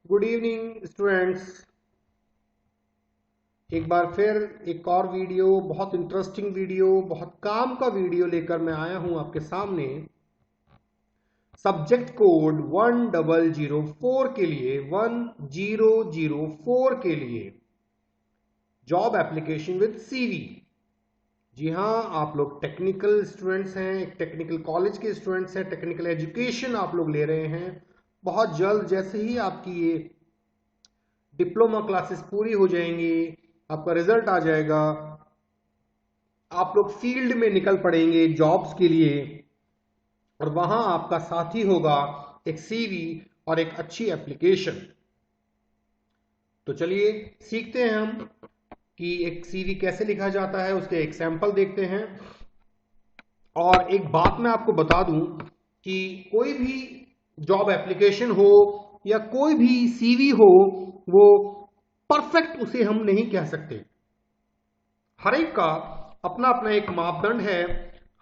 Good evening students. एक बार फिर एक और वीडियो, बहुत इंटरेस्टिंग वीडियो, बहुत काम का वीडियो लेकर मैं आया हूं आपके सामने। सब्जेक्ट कोड 1004 के लिए 1004 के लिए जॉब एप्लीकेशन विद सीवी। जी हाँ, आप लोग टेक्निकल स्टूडेंट्स हैं, एक टेक्निकल कॉलेज के स्टूडेंट्स हैं, टेक्निकल एजुकेशन आप लोग ले रहे हैं। बहुत जल्द जैसे ही आपकी ये डिप्लोमा क्लासेस पूरी हो जाएंगी, आपका रिजल्ट आ जाएगा, आप लोग फील्ड में निकल पड़ेंगे जॉब्स के लिए, और वहां आपका साथी होगा एक सीवी और एक अच्छी एप्लीकेशन। तो चलिए सीखते हैं हम कि एक सीवी कैसे लिखा जाता है, उसके एक सैंपल देखते हैं। और एक बात मैं आपको बता दूं कि कोई भी जॉब एप्लीकेशन हो या कोई भी सीवी हो, वो परफेक्ट उसे हम नहीं कह सकते। हर एक का अपना अपना एक मापदंड है,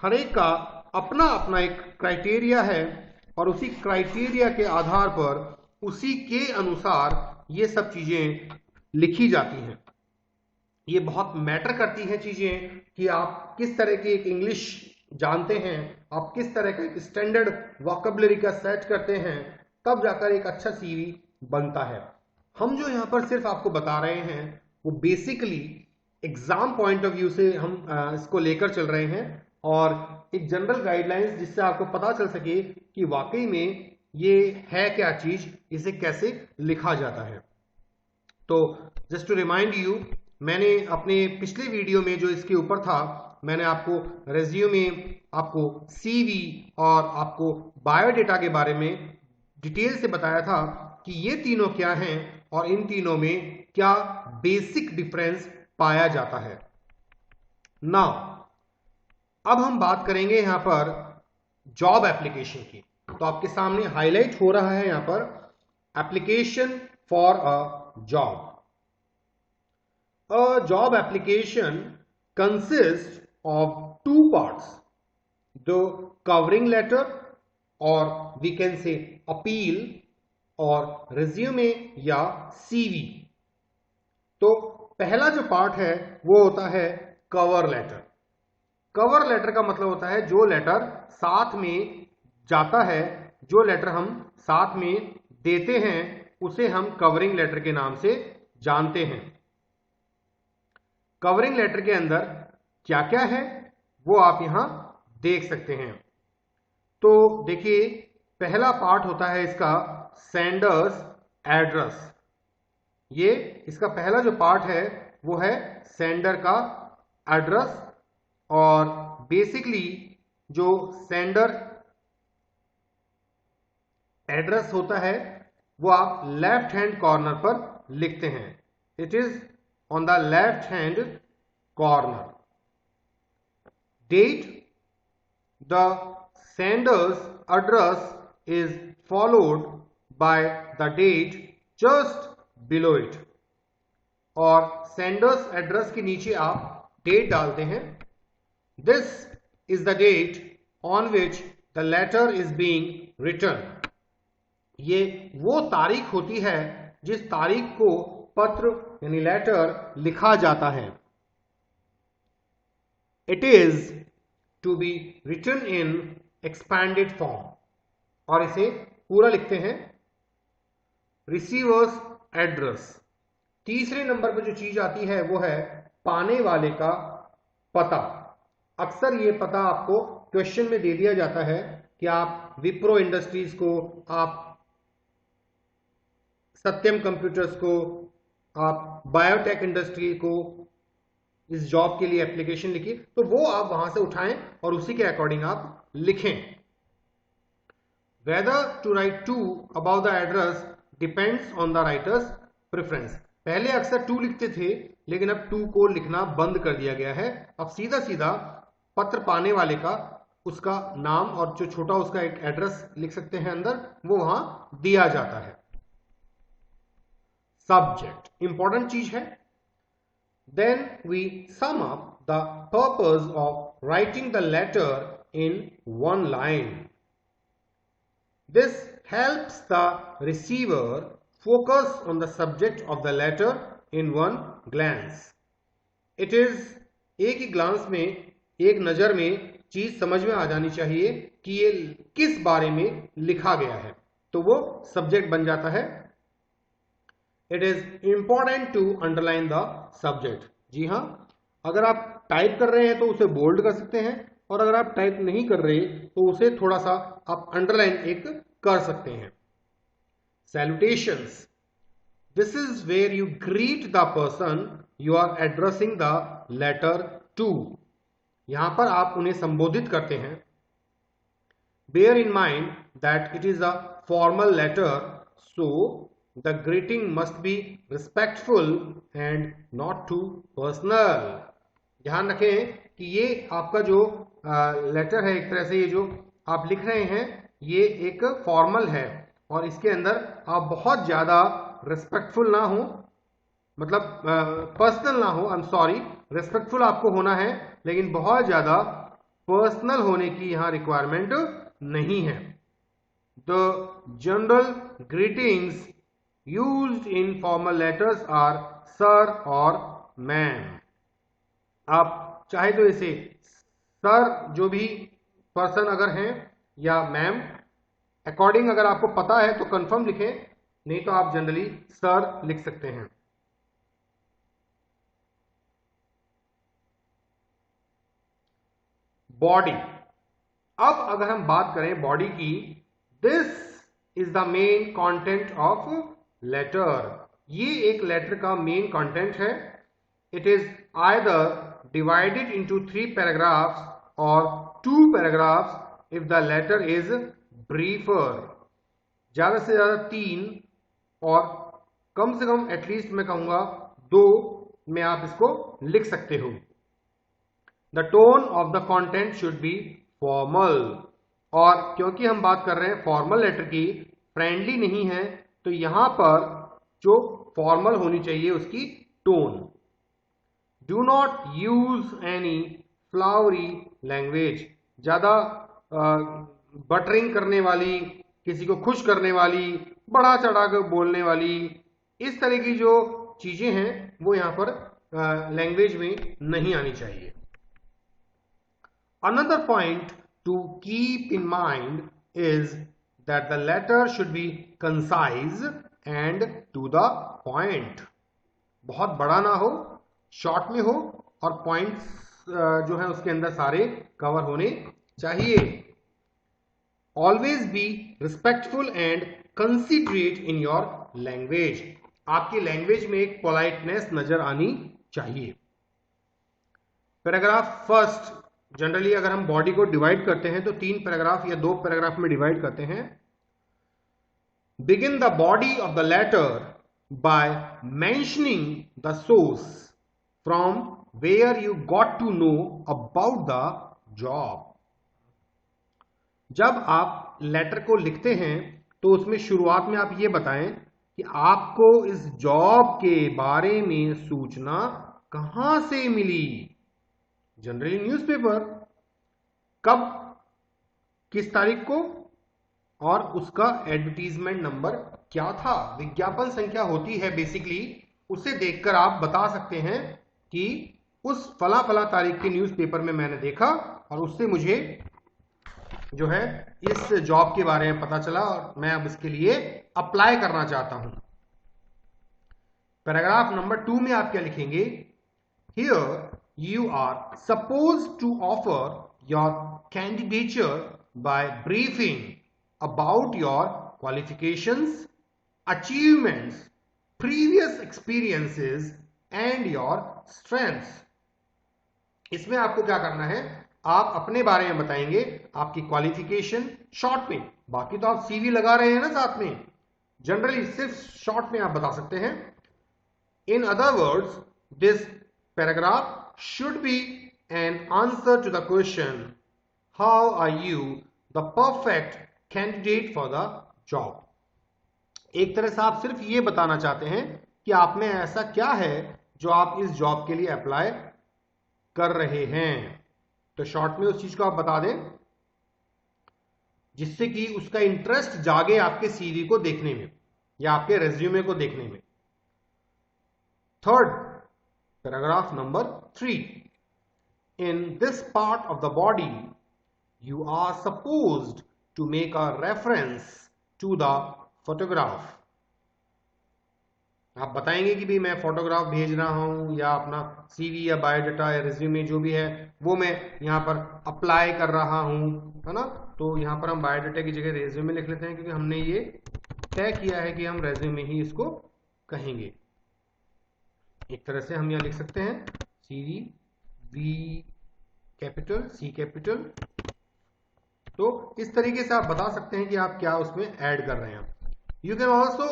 हर एक का अपना अपना एक क्राइटेरिया है, और उसी क्राइटेरिया के आधार पर उसी के अनुसार ये सब चीजें लिखी जाती हैं। ये बहुत मैटर करती हैं चीजें कि आप किस तरह की एक इंग्लिश जानते हैं, आप किस तरह का एक स्टैंडर्ड वोकैबुलरी का सेट करते हैं, तब जाकर एक अच्छा सीवी बनता है। हम जो यहाँ पर सिर्फ आपको बता रहे हैं वो basically exam point of view से हम इसको लेकर चल रहे हैं, और एक जनरल गाइडलाइंस जिससे आपको पता चल सके कि वाकई में ये है क्या चीज, इसे कैसे लिखा जाता है। तो जस्ट टू रिमाइंड यू, मैंने अपने पिछले वीडियो में जो इसके ऊपर था, मैंने आपको रेज्यूमे, आपको सीवी और आपको बायोडेटा के बारे में डिटेल से बताया था कि ये तीनों क्या हैं और इन तीनों में क्या बेसिक डिफरेंस पाया जाता है। नाउ अब हम बात करेंगे यहां पर जॉब एप्लीकेशन की। तो आपके सामने हाईलाइट हो रहा है यहां पर application for a job. A job application consists of two parts, the covering letter or we can say appeal और resume या CV। तो पहला जो पार्ट है वो होता है कवर लेटर। कवर लेटर का मतलब होता है जो लेटर साथ में जाता है, जो लेटर हम साथ में देते हैं, उसे हम कवरिंग लेटर के नाम से जानते हैं। कवरिंग लेटर के अंदर क्या क्या है वो आप यहां देख सकते हैं। तो देखिए, पहला पार्ट होता है इसका सेंडर्स एड्रेस। ये इसका पहला जो पार्ट है वो है सेंडर का एड्रेस, और बेसिकली जो सेंडर एड्रेस होता है वो आप लेफ्ट हैंड कॉर्नर पर लिखते हैं। It is on the left hand corner. Date, the sender's address is followed by the date just below it, और sender's address के नीचे आप date डालते हैं। This is the date on which the letter is being written. ये वो तारीख होती है जिस तारीख को पत्र यानी लेटर लिखा जाता है। It is to be written in expanded form, और इसे पूरा लिखते हैं। रिसीवर्स एड्रेस, तीसरे नंबर पर जो चीज आती है वो है पाने वाले का पता। अक्सर ये पता आपको क्वेश्चन में दे दिया जाता है कि आप विप्रो इंडस्ट्रीज को, आप सत्यम कंप्यूटर्स को, आप बायोटेक इंडस्ट्री को इस जॉब के लिए एप्लीकेशन लिखिए, तो वो आप वहां से उठाएं और उसी के अकॉर्डिंग आप लिखें। Whether to write to about the address depends on the writer's preference. पहले अक्सर टू लिखते थे, लेकिन अब टू को लिखना बंद कर दिया गया है। अब सीधा सीधा पत्र पाने वाले का, उसका नाम और जो छोटा उसका एक एड्रेस लिख सकते हैं अंदर, वो वहां दिया जाता है। सब्जेक्ट इंपॉर्टेंट चीज है। Then we sum up the purpose of writing the letter in one line. This helps the receiver focus on the subject of the letter in one glance. It is एक ही glance में, एक नजर में चीज समझ में आ जानी चाहिए कि ये किस बारे में लिखा गया है, तो वो सब्जेक्ट बन जाता है. It is important to underline the subject. जी हाँ, अगर आप टाइप कर रहे हैं तो उसे बोल्ड कर सकते हैं, और अगर आप टाइप नहीं कर रहे तो उसे थोड़ा सा आप अंडरलाइन एक कर सकते हैं. Salutations. This is where you greet the person you are addressing the letter to. यहां पर आप उन्हें संबोधित करते हैं. Bear in mind that it is a formal letter, so the greeting must be respectful and not too personal. ध्यान रखें कि ये आपका जो लेटर है, एक तरह से ये जो आप लिख रहे हैं ये एक फॉर्मल है, और इसके अंदर आप बहुत ज्यादा रिस्पेक्टफुल ना हो, मतलब पर्सनल ना हो. आई एम सॉरी, रिस्पेक्टफुल आपको होना है, लेकिन बहुत ज्यादा पर्सनल होने की यहां रिक्वायरमेंट नहीं है. The general greetings used in formal letters are sir और मैम. आप चाहे तो इसे सर जो भी पर्सन अगर हैं या मैम, अकॉर्डिंग अगर आपको पता है तो कंफर्म लिखें, नहीं तो आप जनरली सर लिख सकते हैं. बॉडी. अब अगर हम बात करें बॉडी की, this is the main content of letter. ये एक लेटर का मेन कंटेंट है. It is either divided into 3 paragraphs or 2 paragraphs if the letter is briefer. ज्यादा से ज्यादा 3 और कम से कम एटलीस्ट मैं कहूंगा 2 में आप इसको लिख सकते हो. The tone of the content should be formal. और क्योंकि हम बात कर रहे हैं फॉर्मल लेटर की, फ्रेंडली नहीं है, तो यहां पर जो फॉर्मल होनी चाहिए उसकी tone. Do not use any flowery language. ज्यादा बटरिंग करने वाली, किसी को खुश करने वाली, बढ़ा चढ़ा कर बोलने वाली, इस तरह की जो चीजें हैं वो यहां पर लैंग्वेज में नहीं आनी चाहिए. Another point to keep in mind is that the letter should be concise and to the point. बहुत बड़ा ना हो, शॉर्ट में हो, और पॉइंट्स जो है उसके अंदर सारे कवर होने चाहिए. Always be respectful and considerate in your language. आपकी लैंग्वेज में एक पोलाइटनेस नजर आनी चाहिए. Paragraph first. जनरली अगर हम बॉडी को डिवाइड करते हैं तो 3 पैराग्राफ या 2 पैराग्राफ में डिवाइड करते हैं. Begin the body of the letter by mentioning the source from where you got to know about the job. जब आप लेटर को लिखते हैं तो उसमें शुरुआत में आप ये बताएं कि आपको इस जॉब के बारे में सूचना कहां से मिली. Generally newspaper. कब, किस तारीख को, और उसका एडवर्टीजमेंट नंबर क्या था, विज्ञापन संख्या होती है बेसिकली. उसे देखकर आप बता सकते हैं कि उस फला फला तारीख के न्यूज़पेपर में मैंने देखा और उससे मुझे जो है इस जॉब के बारे में पता चला और मैं अब इसके लिए अप्लाई करना चाहता हूं. पैराग्राफ नंबर 2 में आप क्या लिखेंगे? Here you are suppose to offer your candidature by briefing about your qualifications, achievements, previous experiences and your strengths. इसमें आपको क्या करना है, आप अपने बारे में बताएंगे, आपकी क्वालिफिकेशन शॉर्ट में, बाकी तो आप सीवी लगा रहे हैं ना साथ में, जनरली सिर्फ शॉर्ट में आप बता सकते हैं. In other words, this paragraph should be an answer to the question how are you the perfect candidate for the job. एक तरह से आप सिर्फ ये बताना चाहते हैं कि आप में ऐसा क्या है जो आप इस जॉब के लिए अप्लाई कर रहे हैं. तो शॉर्ट में उस चीज को आप बता दें जिससे कि उसका इंटरेस्ट जागे आपके सीवी को देखने में. या आपके रेज्यूमे को देखने में। Third, paragraph number 3, in this part of the body you are supposed to make a reference to the photograph. आप बताएंगे कि भाई मैं फोटोग्राफ भेज रहा हूं या अपना सीवी या बायोडाटा या रिज्यूमे जो भी है वो मैं यहां पर अप्लाई कर रहा हूं, है ना। तो यहां पर हम बायोडाटा की जगह रिज्यूमे लिख लेते हैं, क्योंकि हमने ये तय किया है कि हम रेज्यूमे ही इसको कहेंगे। एक तरह से हम यहां लिख सकते हैं CV, V capital, C capital. तो इस तरीके से आप बता सकते हैं कि आप क्या उसमें ऐड कर रहे हैं। You can also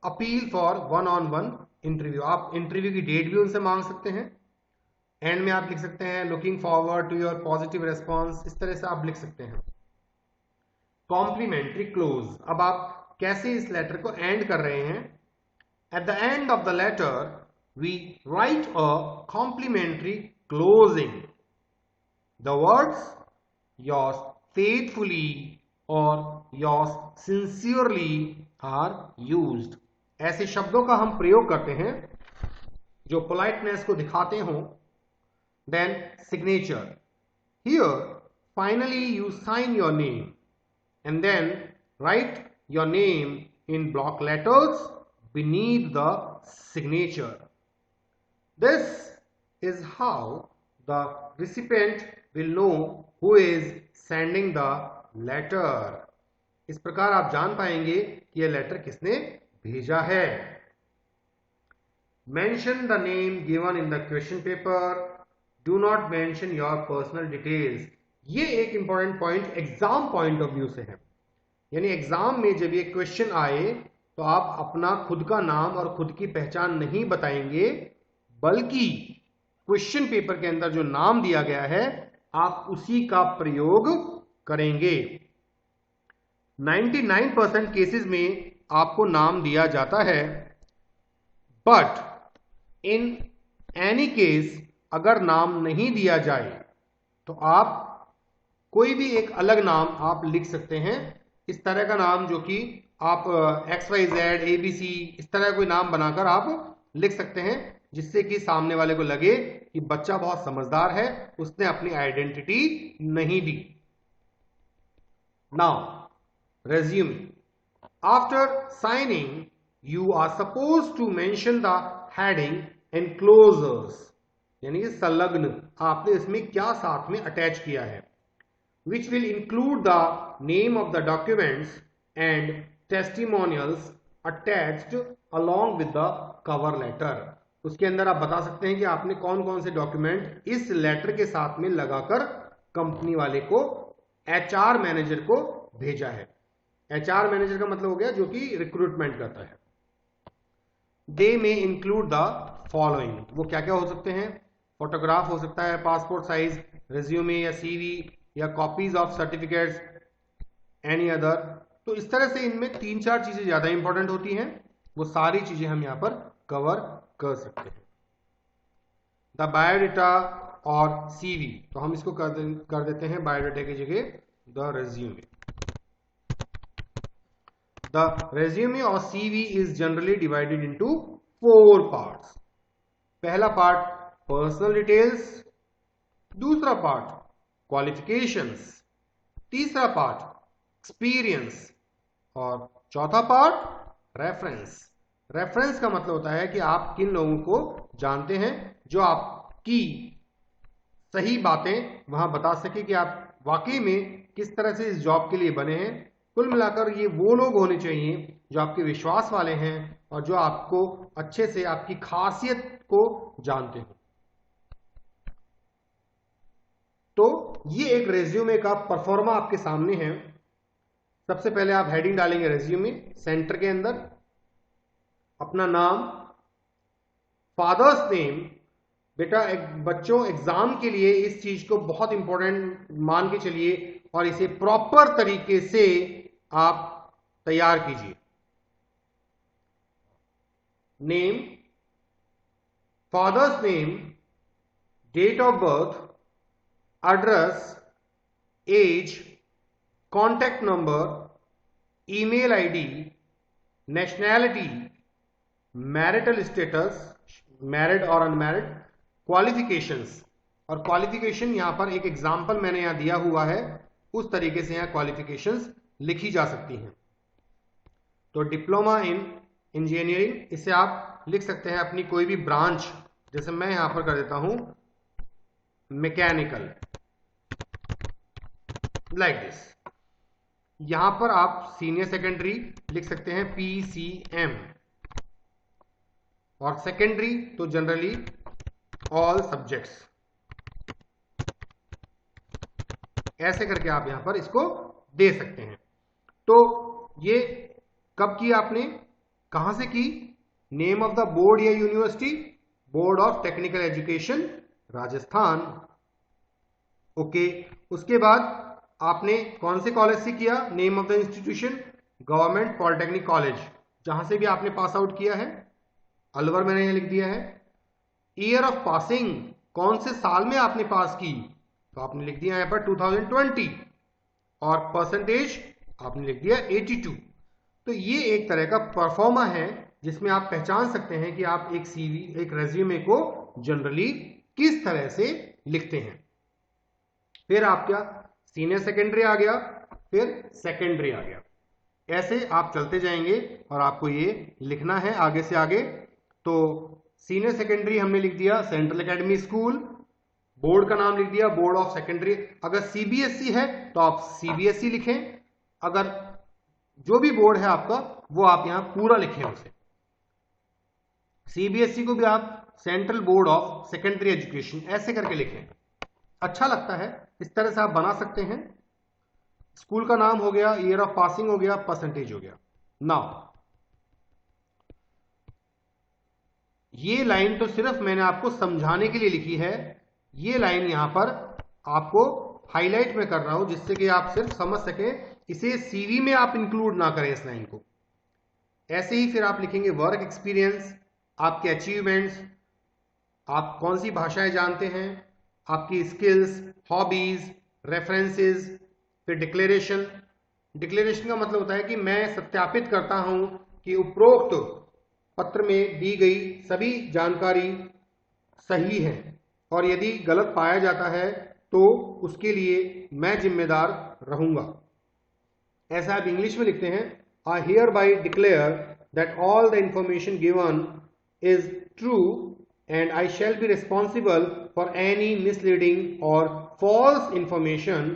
appeal for 1-on-1 interview. आप इंटरव्यू की डेट भी उनसे मांग सकते हैं। एंड में आप लिख सकते हैं looking forward to your positive response, इस तरह से आप लिख सकते हैं। कॉम्प्लीमेंट्री क्लोज, अब आप कैसे इस लेटर को एंड कर रहे हैं। At the end of the letter we write a complimentary closing, the words yours faithfully और योर्स सिंसियरली आर यूज्ड। ऐसे शब्दों का हम प्रयोग करते हैं जो पोलाइटनेस को दिखाते हो। Then signature, here finally you sign your name and then write your name in block letters beneath the signature. This is how the recipient will know who is sending the letter. इस प्रकार आप जान पाएंगे कि यह letter किसने भेजा है। Mention the name given in the question paper. Do not mention your personal details. ये एक important point exam point of view से है, यानी एग्जाम में जब ये क्वेश्चन आए तो आप अपना खुद का नाम और खुद की पहचान नहीं बताएंगे, बल्कि क्वेश्चन पेपर के अंदर जो नाम दिया गया है आप उसी का प्रयोग करेंगे। 99% केसेस में आपको नाम दिया जाता है, बट इन एनी केस अगर नाम नहीं दिया जाए तो आप कोई भी एक अलग नाम आप लिख सकते हैं। इस तरह का नाम जो कि आप XYZ ABC इस तरह कोई नाम बनाकर आप लिख सकते हैं, जिससे कि सामने वाले को लगे कि बच्चा बहुत समझदार है, उसने अपनी आइडेंटिटी नहीं दी। Now resume, after signing you are suppose to mention the heading enclosures, यानी कि संलग्न आपने इसमें क्या साथ में अटैच किया है, which will include the name of the documents and testimonials attached along with the cover letter. उसके अंदर आप बता सकते हैं कि आपने कौन कौन से डॉक्यूमेंट इस लेटर के साथ में लगाकर कंपनी वाले को, HR मैनेजर को भेजा है। HR मैनेजर का मतलब हो गया जो कि रिक्रूटमेंट करता है। They may include the following, वो क्या क्या हो सकते हैं, फोटोग्राफ हो सकता है, पासपोर्ट साइज, रेज्यूमे या CV या copies of certificates, any other. तो इस तरह से इनमें 3-4 चीजें ज्यादा इंपॉर्टेंट होती हैं, वो सारी चीजें हम यहां पर कवर कर सकते हैं। द बायोडाटा और CV, तो हम इसको कर देते हैं बायोडाटा की जगह द रेज्यूमे। द रेज्यूमे और CV is generally divided into 4 parts. पहला पार्ट पर्सनल डिटेल्स, दूसरा पार्ट क्वालिफिकेशंस, तीसरा पार्ट एक्सपीरियंस और चौथा पार्ट रेफरेंस। रेफरेंस का मतलब होता है कि आप किन लोगों को जानते हैं जो आपकी सही बातें वहां बता सके कि आप वाकई में किस तरह से इस जॉब के लिए बने हैं। कुल मिलाकर ये वो लोग होने चाहिए जो आपके विश्वास वाले हैं और जो आपको अच्छे से आपकी खासियत को जानते हो। तो ये एक रेज्यूमे का परफॉर्मा आपके सामने है। सबसे पहले आप हेडिंग डालेंगे रेज्यूमे, सेंटर के अंदर अपना नाम, फादर्स नेम। बेटा बच्चों एग्जाम के लिए इस चीज को बहुत इंपॉर्टेंट मान के चलिए और इसे प्रॉपर तरीके से आप तैयार कीजिए। Name, father's name, date of birth, address, age, contact number, email ID, nationality, marital status, married और अनमैरिड, क्वालिफिकेशंस, और क्वालिफिकेशन यहां पर एक एग्जांपल मैंने यहां दिया हुआ है, उस तरीके से यहां क्वालिफिकेशंस लिखी जा सकती हैं। तो डिप्लोमा इन इंजीनियरिंग, इसे आप लिख सकते हैं अपनी कोई भी ब्रांच, जैसे मैं यहां पर कर देता हूं मैकेनिकल, लाइक दिस। यहां पर आप सीनियर सेकेंडरी लिख सकते हैं PCM, और सेकेंडरी तो जनरली ऑल सब्जेक्ट्स, ऐसे करके आप यहां पर इसको दे सकते हैं। तो ये कब की आपने, कहां से की? नेम ऑफ द बोर्ड या university, board of technical education Rajasthan. Okay, उसके बाद आपने कौन से कॉलेज से किया? Name of the institution, government polytechnic college, जहां से भी आपने पास आउट किया है। अलवर मैंने यहां लिख दिया है। ईयर ऑफ पासिंग, कौन से साल में आपने पास की, तो आपने लिख दिया यहां पर 2020, और परसेंटेज आपने लिख दिया 82। तो ये एक तरह का परफॉर्मा है जिसमें आप पहचान सकते हैं कि आप एक सीवी, एक रेज्यूमे को जनरली किस तरह से लिखते हैं। फिर आप क्या, सीनियर सेकेंडरी आ गया, फिर सेकेंडरी आ गया, ऐसे आप चलते जाएंगे और आपको ये लिखना है आगे से आगे। तो सीनियर सेकेंडरी हमने लिख दिया सेंट्रल एकेडमी स्कूल, बोर्ड का नाम लिख दिया बोर्ड ऑफ सेकेंडरी। अगर CBSE है तो आप CBSE लिखें, अगर जो भी बोर्ड है आपका वो आप यहां पूरा लिखें उसे। CBSE को भी आप central board of secondary education ऐसे करके लिखें, अच्छा लगता है, इस तरह से आप बना सकते हैं। स्कूल का नाम हो गया, ईयर ऑफ पासिंग हो गया, परसेंटेज हो गया। नाउ ये लाइन तो सिर्फ मैंने आपको समझाने के लिए लिखी है, ये लाइन यहां पर आपको हाईलाइट में कर रहा हूं जिससे कि आप सिर्फ समझ सकें, इसे CV में आप इंक्लूड ना करें इस लाइन को। ऐसे ही फिर आप लिखेंगे वर्क एक्सपीरियंस, आपके अचीवमेंट्स, आप कौन सी भाषाएं जानते हैं, आपकी स्किल्स, हॉबीज, रेफरेंसेस, फिर डिक्लेरेशन। डिक्लेरेशन का मतलब होता है कि मैं सत्यापित करता हूं कि उपरोक्त पत्र में दी गई सभी जानकारी सही है, और यदि गलत पाया जाता है तो उसके लिए मैं जिम्मेदार रहूंगा। ऐसा आप इंग्लिश में लिखते हैं, I hear by declare that all the information given is true and I shall be responsible for any misleading or false information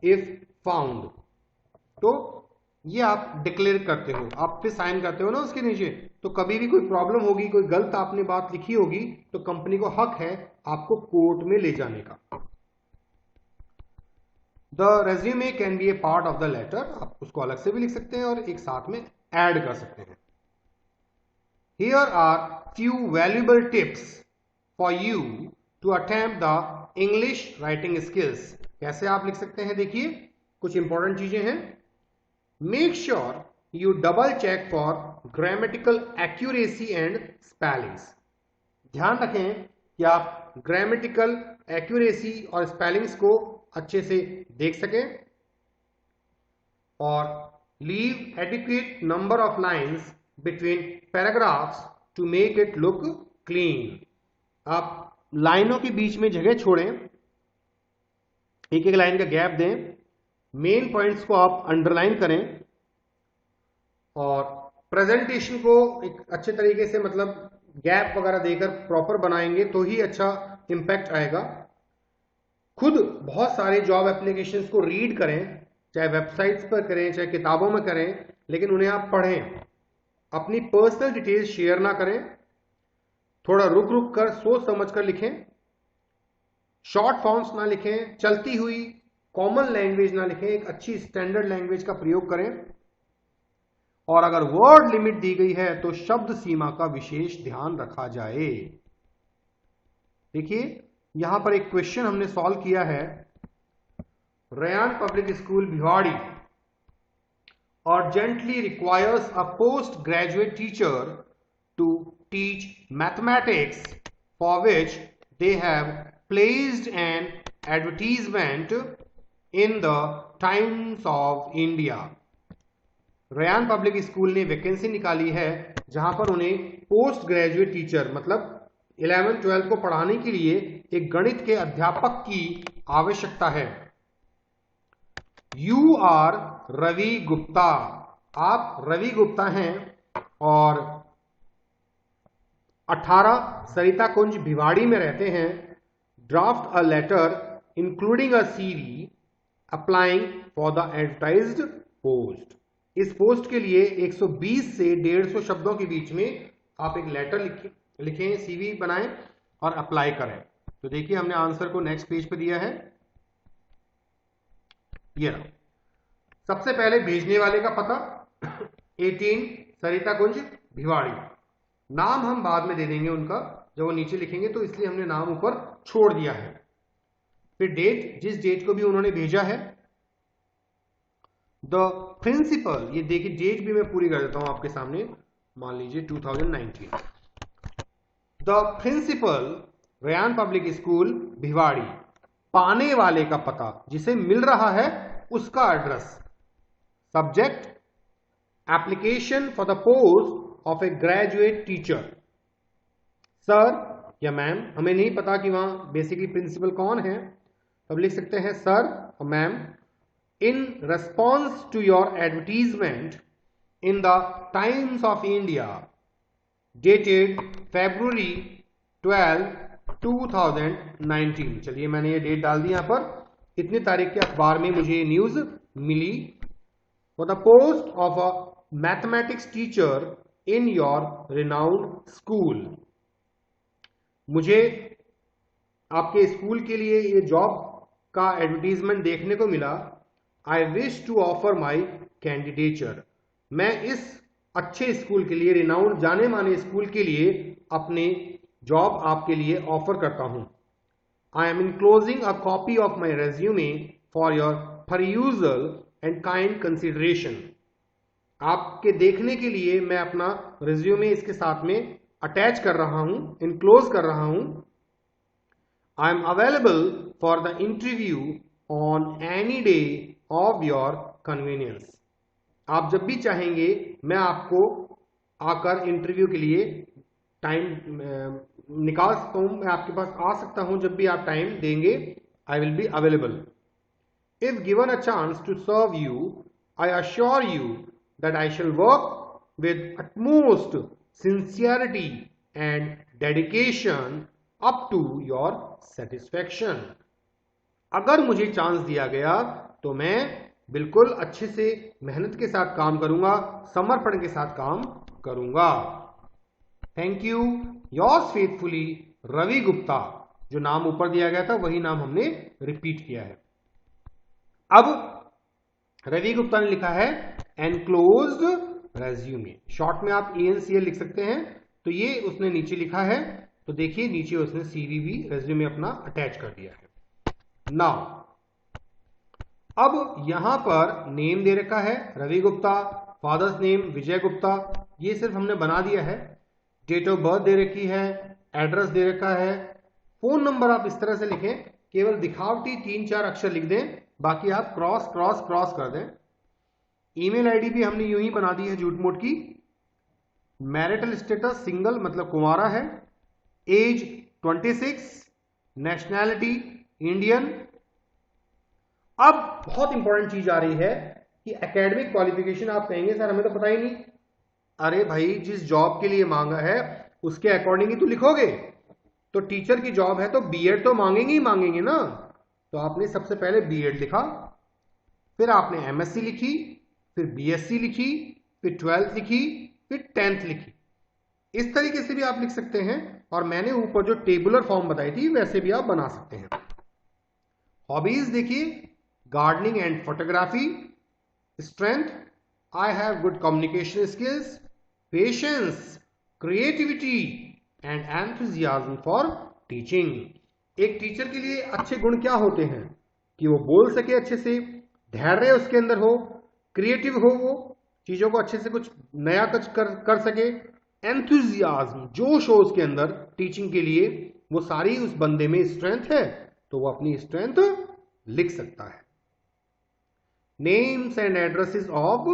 if found। तो ये आप डिक्लेयर करते हो, आप फिर साइन करते हो ना उसके नीचे, तो कभी भी कोई प्रॉब्लम होगी, कोई गलत आपने बात लिखी होगी, तो कंपनी को हक है आपको कोर्ट में ले जाने का। The resume can be a part of the letter, आप उसको अलग से भी लिख सकते हैं और एक साथ में ऐड कर सकते हैं। Here are few valuable tips for you to attempt the English writing skills। कैसे आप लिख सकते हैं, देखिए कुछ इंपॉर्टेंट चीजें हैं। Make sure you double check for grammatical accuracy and spellings। ध्यान रखें कि आप grammatical accuracy और spellings को अच्छे से देख सकें, और leave adequate number of lines between paragraphs to make it look clean। आप लाइनों के बीच में जगह छोड़ें, एक एक लाइन का गैप दें, मेन पॉइंट्स को आप अंडरलाइन करें, और प्रेजेंटेशन को एक अच्छे तरीके से मतलब गैप वगैरह देकर प्रॉपर बनाएंगे तो ही अच्छा इंपैक्ट आएगा। खुद बहुत सारे जॉब एप्लीकेशंस को रीड करें, चाहे वेबसाइट्स पर करें चाहे किताबों में करें, लेकिन उन्हें आप पढ़ें, अपनी पर्सनल डिटेल्स शेयर ना करें, थोड़ा रुक रुक कर सोच समझ कर लिखें, शॉर्ट फॉर्म्स ना लिखें, चलती हुई कॉमन लैंग्वेज ना लिखें, एक अच्छी स्टैंडर्ड लैंग्वेज का प्रयोग करें, और अगर वर्ड लिमिट दी गई है तो शब्द सीमा का विशेष ध्यान रखा जाए। देखिए यहां पर एक क्वेश्चन हमने सॉल्व किया है। Ryan public school Bhiwadi urgently requires a postgraduate teacher to teach mathematics, for which they have placed an advertisement in the Times of India। Ryan public school ने वैकेंसी निकाली है जहां पर उन्हें पोस्ट ग्रेजुएट टीचर मतलब 11th-12th को पढ़ाने के लिए एक गणित के अध्यापक की आवश्यकता है। यू आर रवि गुप्ता, आप रवि गुप्ता हैं और 18 सरिता कुंज भिवाड़ी में रहते हैं। Draft a letter including a CV applying for the advertised post. इस पोस्ट के लिए 120 से 150 शब्दों के बीच में आप एक लेटर लिखें, सीवी बनाएं और अप्लाई करें। तो देखिए हमने आंसर को नेक्स्ट पेज पे दिया है, ये रहा। सबसे पहले भेजने वाले का पता 18 सरिता कुंज भिवाड़ी, नाम हम बाद में दे देंगे उनका जब वो नीचे लिखेंगे, तो इसलिए हमने नाम ऊपर छोड़ दिया है। फिर डेट, जिस डेट को भी उन्होंने भेजा है। द प्रिंसिपल, ये देखिए डेट भी मैं पूरी कर देता हूं आपके सामने, मान लीजिए 2019। The principal Ryan public school Bhiwadi, पाने वाले का पता, जिसे मिल रहा है उसका address. Subject application for the post of a graduate teacher. Sir या मैम, हमें नहीं पता कि वहां बेसिकली प्रिंसिपल कौन है, तब लिख सकते हैं सर और ma'am. In response to your advertisement in the Times of India dated February 12, 2019। चलिए मैंने ये डेट डाल दी यहां पर, इतनी तारीख के अखबार में मुझे न्यूज मिली। For the post of a mathematics teacher in your renowned school, मुझे आपके स्कूल के लिए ये जॉब का एडवर्टीजमेंट देखने को मिला। I wish to offer my candidature, मैं इस अच्छे स्कूल के लिए, रिनाउंड जाने माने स्कूल के लिए अपने जॉब आपके लिए ऑफर करता हूं। I am enclosing a copy of my resume for your परयूजल and kind consideration. आपके देखने के लिए मैं अपना रेज्यूमे इसके साथ में अटैच कर रहा हूं, इनक्लोज कर रहा हूं। I am available for the interview on any day of your convenience. आप जब भी चाहेंगे मैं आपको आकर इंटरव्यू के लिए टाइम निकाल सकता हूं, मैं आपके पास आ सकता हूं जब भी आप टाइम देंगे। I will be available. If given a chance to serve you, I assure you that I shall work with utmost sincerity and dedication up to your satisfaction। अगर मुझे चांस दिया गया तो मैं बिल्कुल अच्छे से मेहनत के साथ काम करूंगा, समर्पण के साथ काम करूंगा। Thank you, yours faithfully Ravi Gupta. जो नाम ऊपर दिया गया था वही नाम हमने रिपीट किया है। अब रवि गुप्ता ने लिखा है एनक्लोज्ड रेज्यूमे, शॉर्ट में आप ANCL लिख सकते हैं। तो ये उसने नीचे लिखा है, तो देखिए नीचे उसने CV भी रेज्यूमे अपना अटैच कर दिया है। नाउ अब यहां पर नेम दे रखा है रवि गुप्ता, फादर्स नेम विजय गुप्ता, ये सिर्फ हमने बना दिया है। डेट ऑफ बर्थ दे रखी है, एड्रेस दे रखा है। फोन नंबर आप इस तरह से लिखें, केवल दिखावटी 3-4 अक्षर लिख दें, बाकी आप क्रॉस क्रॉस क्रॉस कर दें। ईमेल आईडी भी हमने यूं ही बना दी है झूठ मूठ की। मैरिटल स्टेटस सिंगल मतलब कुंवारा है। Age 26, nationality Indian. अब बहुत इंपॉर्टेंट चीज आ रही है कि एकेडमिक क्वालिफिकेशन। आप कहेंगे सर हमें तो पता ही नहीं। अरे भाई, जिस जॉब के लिए मांगा है उसके अकॉर्डिंग ही तो लिखोगे। तो टीचर की जॉब है तो बीएड तो मांगेंगे ही मांगेंगे ना। तो आपने सबसे पहले बीएड लिखा, फिर आपने MSc लिखी, फिर BSc लिखी, फिर 12th लिखी, फिर 10th लिखी। इस तरीके से भी आप लिख सकते हैं, और मैंने ऊपर जो टेबुलर फॉर्म बताई थी वैसे भी आप बना सकते हैं। हॉबीज देखिए, gardening and photography. Strength, I have good communication skills, patience, creativity and enthusiasm for teaching. एक टीचर के लिए अच्छे गुण क्या होते हैं कि वो बोल सके अच्छे से, धैर्य उसके अंदर हो, क्रिएटिव हो, वो चीजों को अच्छे से कुछ नया कुछ कर सके, एंथुजियाज्म जोश हो उसके अंदर टीचिंग के लिए, वो सारी उस बंदे में स्ट्रेंथ है, तो वो अपनी स्ट्रेंथ लिख सकता है। Names and addresses of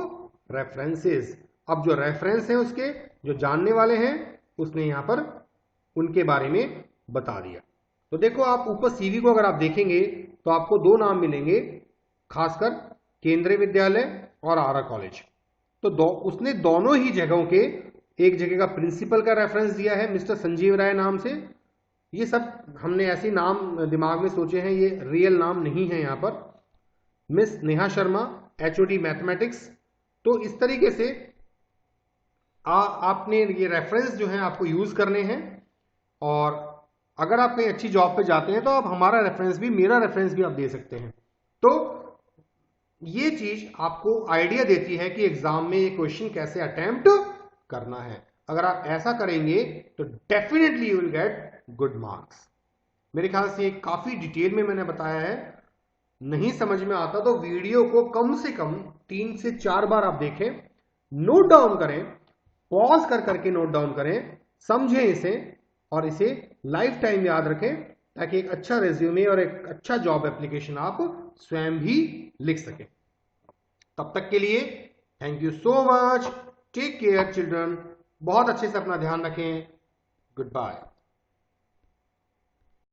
references. अब जो रेफरेंस है उसके, जो जानने वाले हैं, उसने यहां पर उनके बारे में बता दिया। तो देखो आप ऊपर सीवी को अगर आप देखेंगे तो आपको दो नाम मिलेंगे, खासकर केंद्रीय विद्यालय और आरा कॉलेज। तो उसने दोनों ही जगहों के, एक जगह का प्रिंसिपल का रेफरेंस दिया है मिस्टर संजीव राय नाम से। ये सब हमने ऐसे नाम दिमाग में सोचे हैं, ये रियल नाम नहीं है। यहाँ पर miss Neha Sharma HOD mathematics. तो इस तरीके से आपने ये रेफरेंस जो है आपको यूज करने हैं, और अगर आप कहीं अच्छी जॉब पे जाते हैं तो आप हमारा रेफरेंस भी, मेरा रेफरेंस भी आप दे सकते हैं। तो ये चीज आपको आइडिया देती है कि एग्जाम में ये क्वेश्चन कैसे अटेम्प्ट करना है। अगर आप ऐसा करेंगे तो definitely you will get good marks. मेरे ख्याल से काफी डिटेल में मैंने बताया है। नहीं समझ में आता तो वीडियो को कम से कम 3 से 4 बार आप देखें, नोट डाउन करें, पॉज कर करके नोट डाउन करें, समझें इसे, और इसे लाइफ टाइम याद रखें, ताकि एक अच्छा रेज्यूमे और एक अच्छा जॉब एप्लीकेशन आप स्वयं भी लिख सकें। तब तक के लिए thank you so much. Take care children. बहुत अच्छे से अपना ध्यान रखें। Good bye.